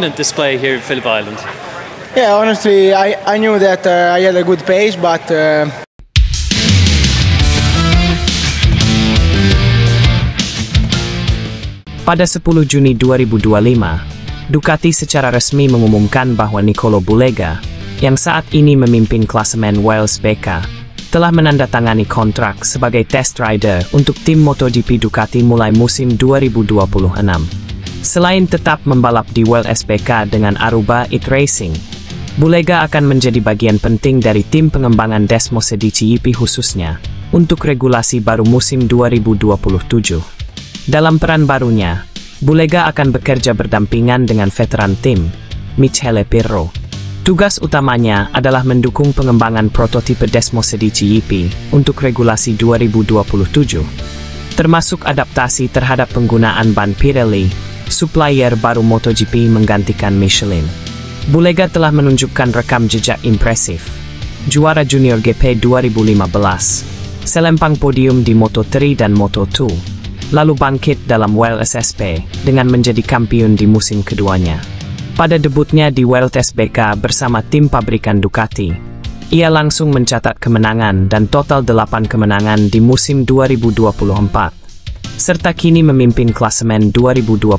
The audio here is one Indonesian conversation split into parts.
dominant display here at Phillip Island. Yeah, honestly, I knew that I had a good pace, but pada 10 Juni 2025, Ducati secara resmi mengumumkan bahwa Nicolo Bulega, yang saat ini memimpin klasemen Wales BK, telah menandatangani kontrak sebagai test rider untuk tim MotoGP Ducati mulai musim 2026. Selain tetap membalap di Wales BK dengan Aruba It Racing, Bulega akan menjadi bagian penting dari tim pengembangan Desmosed GP khususnya untuk regulasi baru musim 2027. Dalam peran barunya, Bulega akan bekerja berdampingan dengan veteran tim, Michele Pirro. Tugas utamanya adalah mendukung pengembangan prototipe Desmosed GP untuk regulasi 2027, termasuk adaptasi terhadap penggunaan ban Pirelli, supplier baru MotoGP menggantikan Michelin. Bulega telah menunjukkan rekam jejak impresif. Juara Junior GP 2015, selempang podium di Moto3 dan Moto2, lalu bangkit dalam Wales SP dengan menjadi kampiun di musim keduanya. Pada debutnya di Wales SBK bersama tim pabrikan Ducati, ia langsung mencatat kemenangan dan total 8 kemenangan di musim 2024, serta kini memimpin klasemen 2025.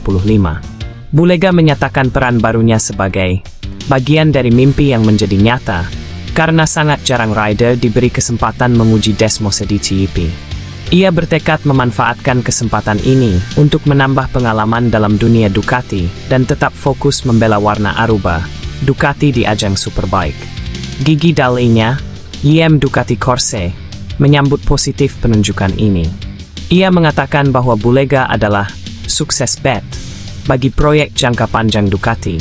Bulega menyatakan peran barunya sebagai bagian dari mimpi yang menjadi nyata, karena sangat jarang rider diberi kesempatan menguji Desmosed GP. Ia bertekad memanfaatkan kesempatan ini untuk menambah pengalaman dalam dunia Ducati dan tetap fokus membela warna Aruba, Ducati di ajang Superbike. Gigi Dall'Igna, GM Ducati Corse, menyambut positif penunjukan ini. Ia mengatakan bahwa Bulega adalah sukses bet bagi proyek jangka panjang Ducati,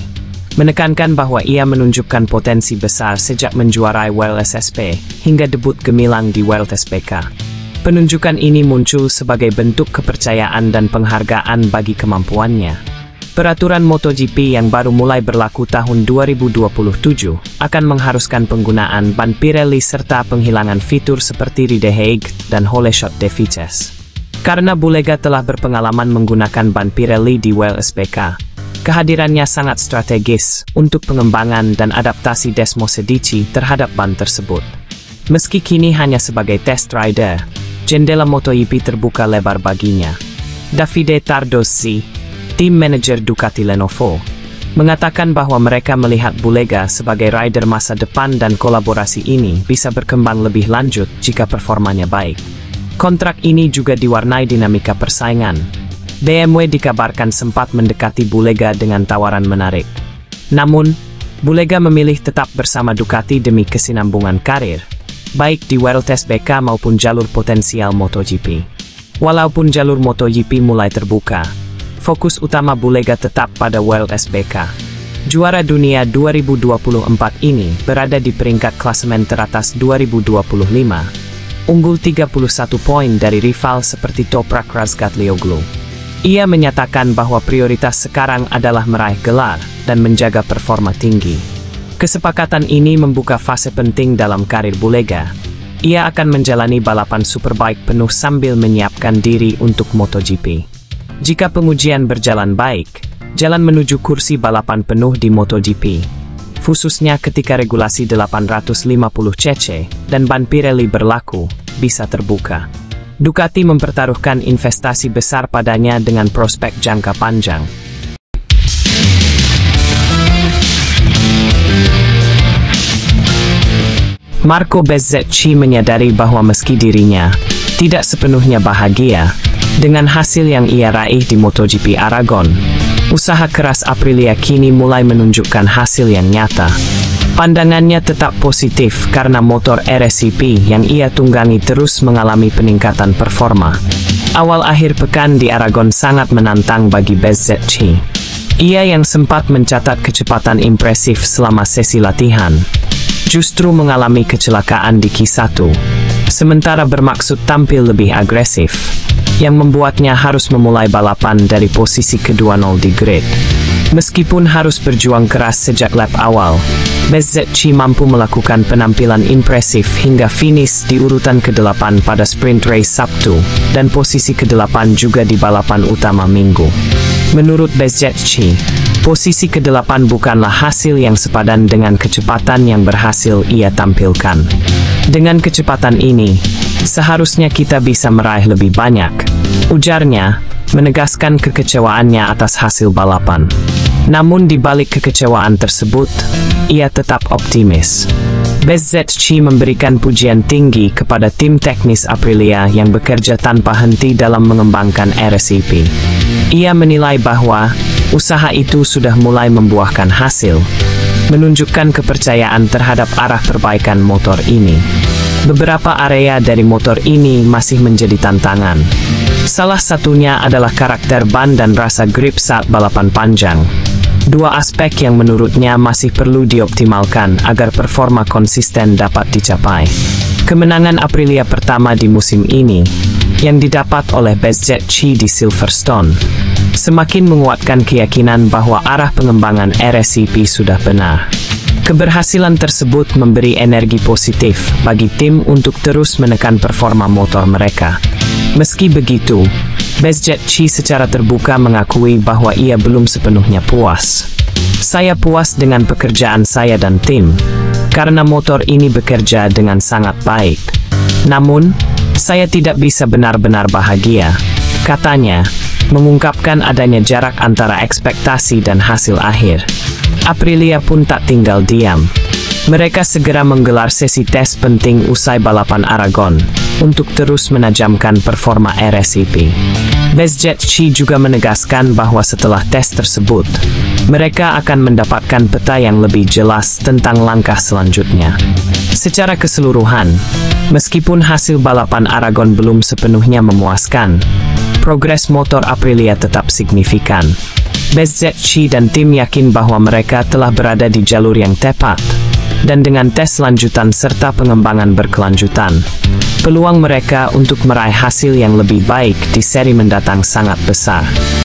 menekankan bahwa ia menunjukkan potensi besar sejak menjuarai Wales SP hingga debut gemilang di Wales SBK. Penunjukan ini muncul sebagai bentuk kepercayaan dan penghargaan bagi kemampuannya. Peraturan MotoGP yang baru mulai berlaku tahun 2027 akan mengharuskan penggunaan ban Pirelli serta penghilangan fitur seperti Ride Hague dan Hole Shot de Vitesse. Karena Bulega telah berpengalaman menggunakan ban Pirelli di Wales SBK, kehadirannya sangat strategis untuk pengembangan dan adaptasi Desmosed GP terhadap ban tersebut. Meski kini hanya sebagai test rider, jendela MotoGP terbuka lebar baginya. Davide Tardozzi, tim manajer Ducati Lenovo, mengatakan bahwa mereka melihat Bulega sebagai rider masa depan dan kolaborasi ini bisa berkembang lebih lanjut jika performanya baik. Kontrak ini juga diwarnai dinamika persaingan. BMW dikabarkan sempat mendekati Bulega dengan tawaran menarik. Namun, Bulega memilih tetap bersama Ducati demi kesinambungan karir, baik di World SBK maupun jalur potensial MotoGP. Walaupun jalur MotoGP mulai terbuka, fokus utama Bulega tetap pada World SBK. Juara dunia 2024 ini berada di peringkat klasemen teratas 2025, unggul 31 poin dari rival seperti Toprak Razgatlioglu. Ia menyatakan bahwa prioritas sekarang adalah meraih gelar dan menjaga performa tinggi. Kesepakatan ini membuka fase penting dalam karir Bulega. Ia akan menjalani balapan Superbike penuh sambil menyiapkan diri untuk MotoGP. Jika pengujian berjalan baik, jalan menuju kursi balapan penuh di MotoGP, khususnya ketika regulasi 850cc dan ban Pirelli berlaku, bisa terbuka. Ducati mempertaruhkan investasi besar padanya dengan prospek jangka panjang. Marco Bezzecchi menyadari bahwa meski dirinya tidak sepenuhnya bahagia dengan hasil yang ia raih di MotoGP Aragon, usaha keras Aprilia kini mulai menunjukkan hasil yang nyata. Pandangannya tetap positif karena motor RSCP yang ia tunggangi terus mengalami peningkatan performa. Awal akhir pekan di Aragon sangat menantang bagi Bezzecchi. Ia yang sempat mencatat kecepatan impresif selama sesi latihan, justru mengalami kecelakaan di Q1, sementara bermaksud tampil lebih agresif, yang membuatnya harus memulai balapan dari posisi ke-20 di grid. Meskipun harus berjuang keras sejak lap awal, Bezzecchi mampu melakukan penampilan impresif hingga finish di urutan ke-8 pada sprint race Sabtu, dan posisi ke-8 juga di balapan utama Minggu. Menurut Bezzecchi, Posisi ke-8 bukanlah hasil yang sepadan dengan kecepatan yang berhasil ia tampilkan. Dengan kecepatan ini, seharusnya kita bisa meraih lebih banyak, ujarnya, menegaskan kekecewaannya atas hasil balapan. Namun di balik kekecewaan tersebut, ia tetap optimis. BZC memberikan pujian tinggi kepada tim teknis Aprilia yang bekerja tanpa henti dalam mengembangkan RSEP. Ia menilai bahwa usaha itu sudah mulai membuahkan hasil, menunjukkan kepercayaan terhadap arah perbaikan motor ini. Beberapa area dari motor ini masih menjadi tantangan. Salah satunya adalah karakter ban dan rasa grip saat balapan panjang. Dua aspek yang menurutnya masih perlu dioptimalkan agar performa konsisten dapat dicapai. Kemenangan Aprilia pertama di musim ini, yang didapat oleh BZC di Silverstone, semakin menguatkan keyakinan bahwa arah pengembangan RSEP sudah benar. Keberhasilan tersebut memberi energi positif bagi tim untuk terus menekan performa motor mereka. Meski begitu, BZC secara terbuka mengakui bahwa ia belum sepenuhnya puas. Saya puas dengan pekerjaan saya dan tim, karena motor ini bekerja dengan sangat baik. Namun, saya tidak bisa benar-benar bahagia, katanya, mengungkapkan adanya jarak antara ekspektasi dan hasil akhir. Aprilia pun tak tinggal diam. Mereka segera menggelar sesi tes penting usai balapan Aragon untuk terus menajamkan performa RSEP. BZC juga menegaskan bahwa setelah tes tersebut, mereka akan mendapatkan peta yang lebih jelas tentang langkah selanjutnya. Secara keseluruhan, meskipun hasil balapan Aragon belum sepenuhnya memuaskan, progres motor Aprilia tetap signifikan. BZC dan tim yakin bahwa mereka telah berada di jalur yang tepat, dan dengan tes lanjutan serta pengembangan berkelanjutan, peluang mereka untuk meraih hasil yang lebih baik di seri mendatang sangat besar.